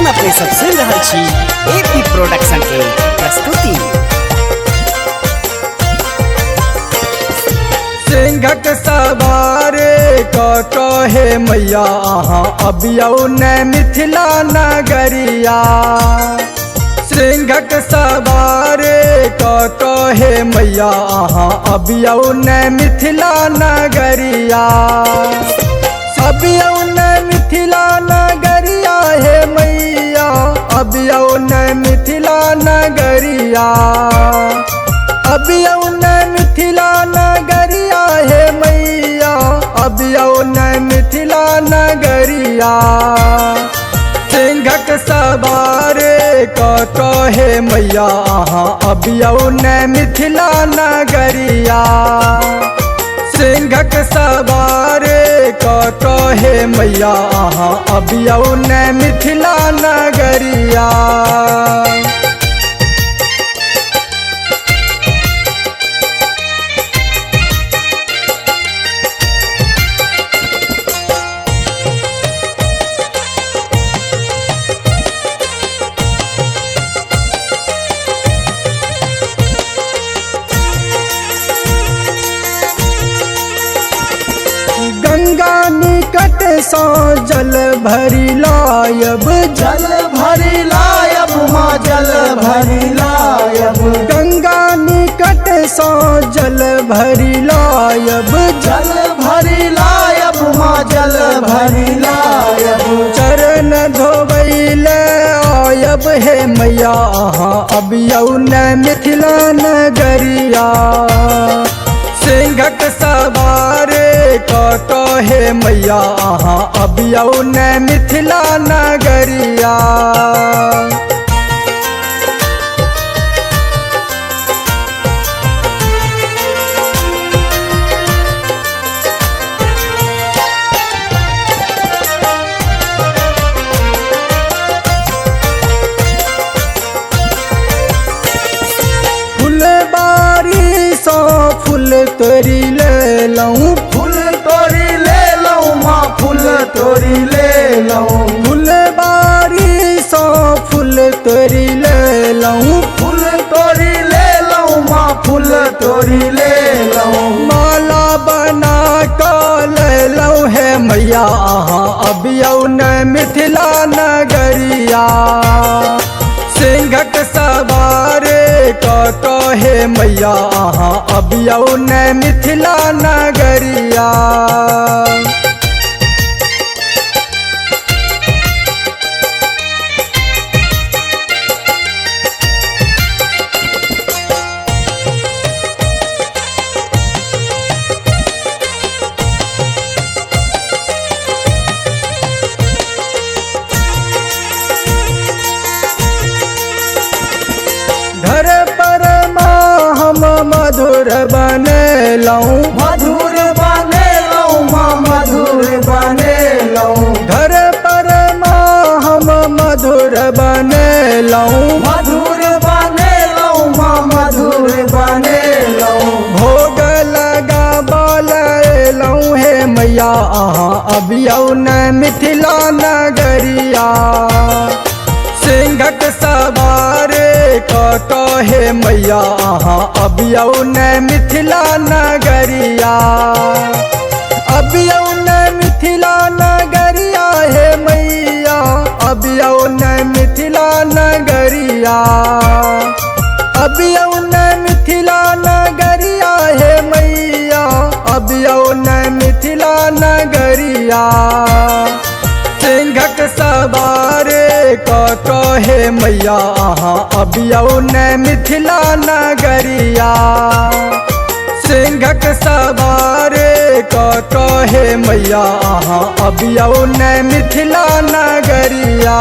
हम अपने सब सुन रहा छी एपी प्रोडक्शन के प्रस्तुति। सिंघक सवारे कहे मैया अहाँ अबियौ ने मिथिला नगरिया। सिंघक सवारे कहे मैया अहाँ अबियौ ने मिथिला नगरिया। अबियौ ने मिथिला नगरिया हे मैया, अबियौ ने मिथिला नगरिया। अबियौ ने मिथिला नगरिया हे मैया, अबियौ ने मिथिला नगरिया। सिंघक सवारे कहे मैया अहाँ अबियौ ने मिथिला नगरिया। सिंघक सवारे कहे मैया अहाँ अबियौ ने मिथिला नगरिया। गंगा निकट सो जल भरी लायब, जल भरी लायब माँ जल भरी लायब। गंगा निकट सो जल भरी लायब, जल भरी लायब माँ जल भरी लायब। चरण धोबैले आयब हे मैया अहाँ अबियौ ने मिथिला नगरिया। सिंघक सवारे कहे मैया अहाँ अबियौ ने मिथिला नगरिया। फुलबारी सो फूल तोरी ले लऊं, फूल तोरी ले लऊं माँ फूल तोरी ले लऊं। फुलबारी सो फूल तोरी ले लऊं, फूल तोरी ले लऊं माँ फूल तोरी ले लऊं। माला बना कर ले लऊं हे मैया अहाँ अबियौ ने मिथिला नगरिया। सिंघक सवारे कहे मैया अहाँ अबियौ ने मिथिला नगरिया। घर पर माँ हम मधुर बने लऊं, मधुर बने लऊं माँ मधुर बने लऊं। घर पर माँ हम मधुर बने लऊं। मधुर बने लऊं माँ मधुर बने लऊं। भोग लगा बोले लऊं हे मैया अहाँ अबियौ ने मिथिला नगरिया। सिंघक सवारे कहे मैया अहाँ अबियौ ने मिथिला नगरिया। अबियौ ने मिथिला नगरिया हे मैया, अबियौ ने मिथिला नगरिया। अबियौ ने मिथिला नगरिया हे मैया, अबियौ ने मिथिला नगरिया। सिंघक सवारे कहे मैया अहाँ अबियौ ने मिथिला नगरिया। सिंघक सवारे कहे मैया अहाँ अबियौ ने मिथिला नगरिया।